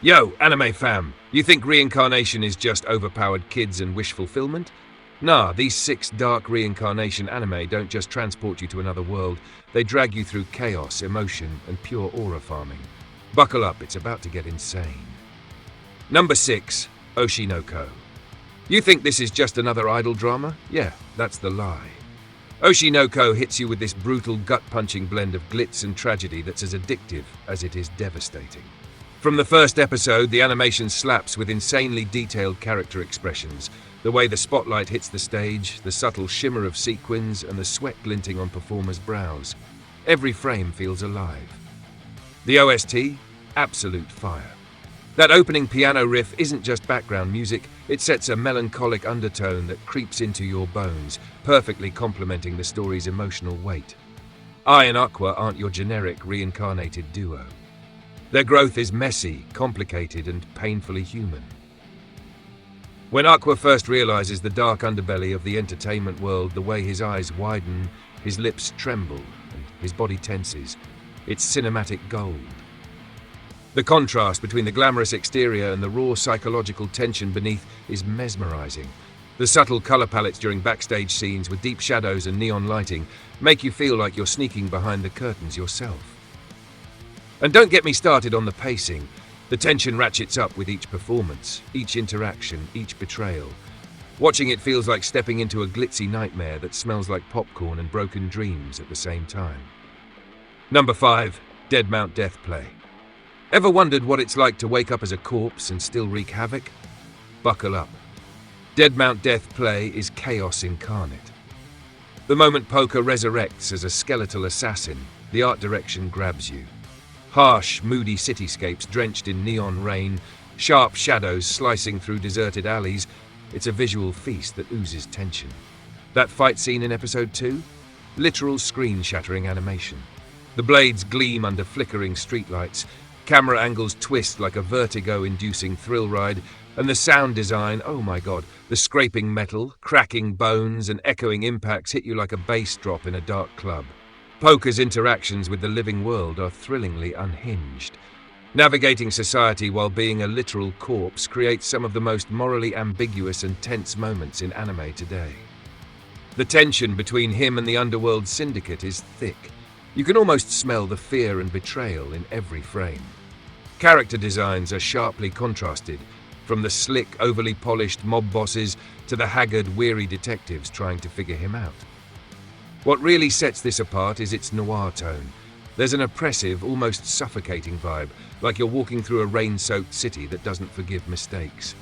Yo, anime fam, you think Reincarnation is just overpowered kids and wish fulfillment? Nah, these 6 dark reincarnation anime don't just transport you to another world, they drag you through chaos, emotion, and pure aura farming. Buckle up, it's about to get insane. Number 6, Oshi no Ko. You think this is just another idle drama? Yeah, that's the lie. Oshi no Ko hits you with this brutal, gut-punching blend of glitz and tragedy that's as addictive as it is devastating. From the first episode, the animation slaps with insanely detailed character expressions. The way the spotlight hits the stage, the subtle shimmer of sequins, and the sweat glinting on performers' brows. Every frame feels alive. The OST? Absolute fire. That opening piano riff isn't just background music, it sets a melancholic undertone that creeps into your bones, perfectly complementing the story's emotional weight. Ai and Aqua aren't your generic reincarnated duo. Their growth is messy, complicated, and painfully human. When Aqua first realizes the dark underbelly of the entertainment world, the way his eyes widen, his lips tremble, and his body tenses, it's cinematic gold. The contrast between the glamorous exterior and the raw psychological tension beneath is mesmerizing. The subtle color palettes during backstage scenes with deep shadows and neon lighting make you feel like you're sneaking behind the curtains yourself. And don't get me started on the pacing. The tension ratchets up with each performance, each interaction, each betrayal. Watching it feels like stepping into a glitzy nightmare that smells like popcorn and broken dreams at the same time. Number 5, Dead Mount Death Play. Ever wondered what it's like to wake up as a corpse and still wreak havoc? Buckle up. Dead Mount Death Play is chaos incarnate. The moment Poker resurrects as a skeletal assassin, the art direction grabs you. Harsh, moody cityscapes drenched in neon rain, sharp shadows slicing through deserted alleys. It's a visual feast that oozes tension. That fight scene in episode 2? Literal screen-shattering animation. The blades gleam under flickering streetlights, camera angles twist like a vertigo-inducing thrill ride, and the sound design, oh my god, the scraping metal, cracking bones, and echoing impacts hit you like a bass drop in a dark club. Poker's interactions with the living world are thrillingly unhinged. Navigating society while being a literal corpse creates some of the most morally ambiguous and tense moments in anime today. The tension between him and the underworld syndicate is thick. You can almost smell the fear and betrayal in every frame. Character designs are sharply contrasted, from the slick, overly polished mob bosses to the haggard, weary detectives trying to figure him out. What really sets this apart is its noir tone. There's an oppressive, almost suffocating vibe, like you're walking through a rain-soaked city that doesn't forgive mistakes.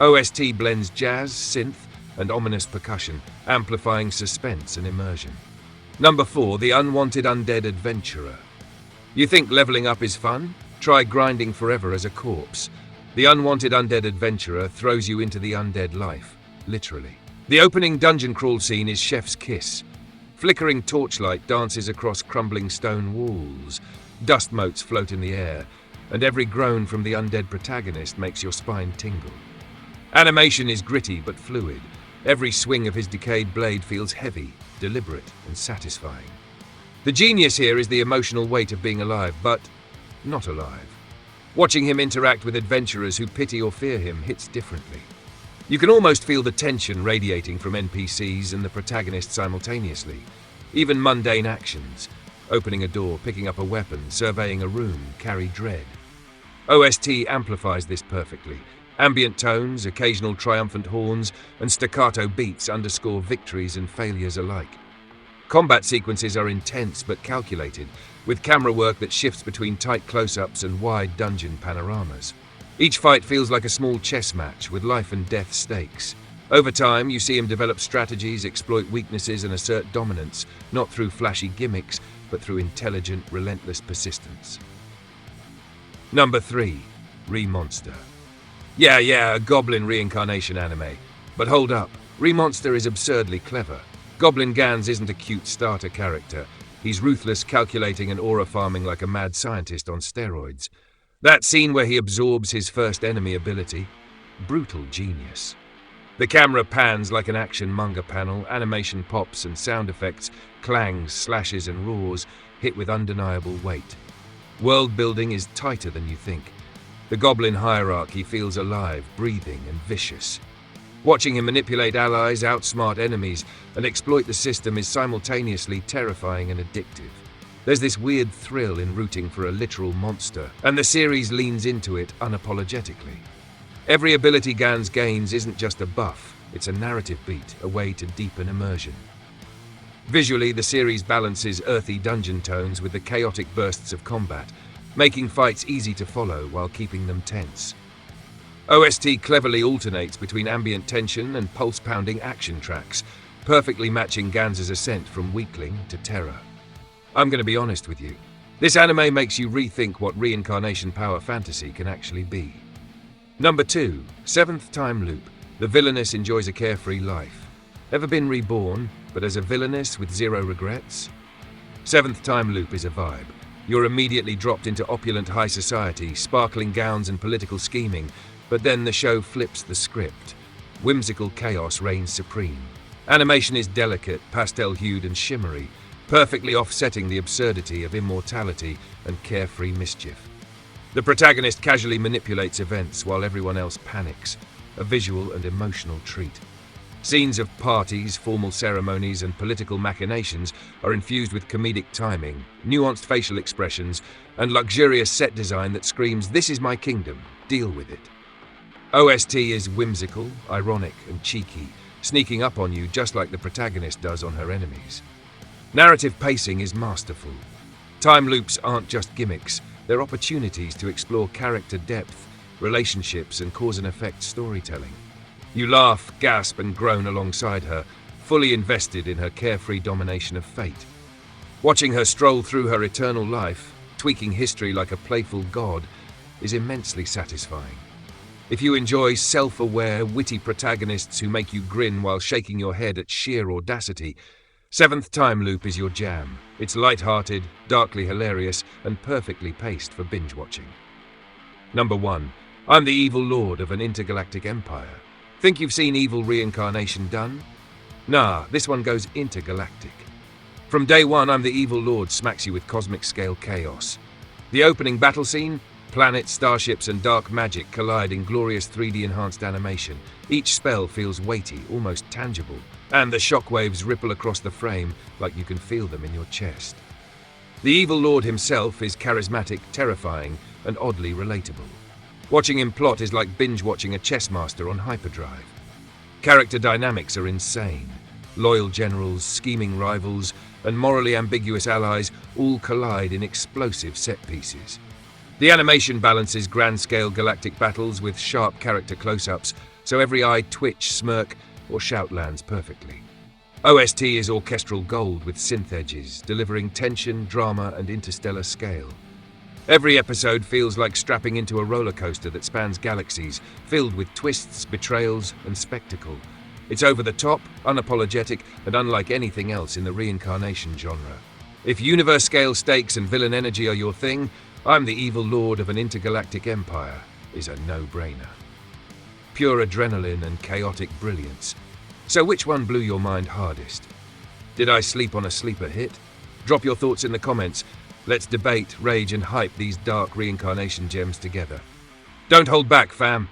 OST blends jazz, synth, and ominous percussion, amplifying suspense and immersion. Number 4, The Unwanted Undead Adventurer. You think leveling up is fun? Try grinding forever as a corpse. The Unwanted Undead Adventurer throws you into the undead life, literally. The opening dungeon crawl scene is chef's kiss. Flickering torchlight dances across crumbling stone walls, dust motes float in the air, and every groan from the undead protagonist makes your spine tingle. Animation is gritty but fluid. Every swing of his decayed blade feels heavy, deliberate, and satisfying. The genius here is the emotional weight of being alive, but not alive. Watching him interact with adventurers who pity or fear him hits differently. You can almost feel the tension radiating from NPCs and the protagonist simultaneously. Even mundane actions, opening a door, picking up a weapon, surveying a room, carry dread. OST amplifies this perfectly. Ambient tones, occasional triumphant horns, and staccato beats underscore victories and failures alike. Combat sequences are intense but calculated, with camera work that shifts between tight close-ups and wide dungeon panoramas. Each fight feels like a small chess match with life and death stakes. Over time, you see him develop strategies, exploit weaknesses, and assert dominance, not through flashy gimmicks, but through intelligent, relentless persistence. Number 3, Re-Monster. Yeah, a goblin reincarnation anime. But hold up, Re-Monster is absurdly clever. Goblin Gans isn't a cute starter character. He's ruthless, calculating, and aura farming like a mad scientist on steroids. That scene where he absorbs his first enemy ability, brutal genius. The camera pans like an action manga panel, animation pops and sound effects, clangs, slashes and roars, hit with undeniable weight. World building is tighter than you think. The goblin hierarchy feels alive, breathing, and vicious. Watching him manipulate allies, outsmart enemies, and exploit the system is simultaneously terrifying and addictive. There's this weird thrill in rooting for a literal monster, and the series leans into it unapologetically. Every ability Gans gains isn't just a buff, it's a narrative beat, a way to deepen immersion. Visually, the series balances earthy dungeon tones with the chaotic bursts of combat, making fights easy to follow while keeping them tense. OST cleverly alternates between ambient tension and pulse-pounding action tracks, perfectly matching Gans's ascent from weakling to terror. I'm going to be honest with you. This anime makes you rethink what reincarnation power fantasy can actually be. Number 2, Seventh Time Loop. The Villainess Enjoys a Carefree Life. Ever been reborn, but as a villainess with zero regrets? Seventh Time Loop is a vibe. You're immediately dropped into opulent high society, sparkling gowns and political scheming, but then the show flips the script. Whimsical chaos reigns supreme. Animation is delicate, pastel-hued and shimmery, perfectly offsetting the absurdity of immortality and carefree mischief. The protagonist casually manipulates events while everyone else panics, a visual and emotional treat. Scenes of parties, formal ceremonies, and political machinations are infused with comedic timing, nuanced facial expressions, and luxurious set design that screams, "This is my kingdom, deal with it." OST is whimsical, ironic, and cheeky, sneaking up on you just like the protagonist does on her enemies. Narrative pacing is masterful. Time loops aren't just gimmicks, they're opportunities to explore character depth, relationships, and cause-and-effect storytelling. You laugh, gasp, and groan alongside her, fully invested in her carefree domination of fate. Watching her stroll through her eternal life, tweaking history like a playful god, is immensely satisfying. If you enjoy self-aware, witty protagonists who make you grin while shaking your head at sheer audacity, Seventh Time Loop is your jam. It's light-hearted, darkly hilarious, and perfectly paced for binge-watching. Number 1. I'm the evil lord of an intergalactic empire. Think you've seen evil reincarnation done? Nah, this one goes intergalactic. From day one, I'm the evil lord smacks you with cosmic-scale chaos. The opening battle scene? Planets, starships, and dark magic collide in glorious 3D-enhanced animation. Each spell feels weighty, almost tangible, and the shockwaves ripple across the frame like you can feel them in your chest. The evil lord himself is charismatic, terrifying, and oddly relatable. Watching him plot is like binge-watching a chess master on hyperdrive. Character dynamics are insane. Loyal generals, scheming rivals, and morally ambiguous allies all collide in explosive set pieces. The animation balances grand-scale galactic battles with sharp character close-ups, so every eye twitch, smirk, or shout lands perfectly. OST is orchestral gold with synth edges, delivering tension, drama, and interstellar scale. Every episode feels like strapping into a roller coaster that spans galaxies, filled with twists, betrayals, and spectacle. It's over the top, unapologetic, and unlike anything else in the reincarnation genre. If universe-scale stakes and villain energy are your thing, I'm the evil lord of an intergalactic empire is a no-brainer. Pure adrenaline and chaotic brilliance. So which one blew your mind hardest? Did I sleep on a sleeper hit? Drop your thoughts in the comments. Let's debate, rage, and hype these dark reincarnation gems together. Don't hold back, fam.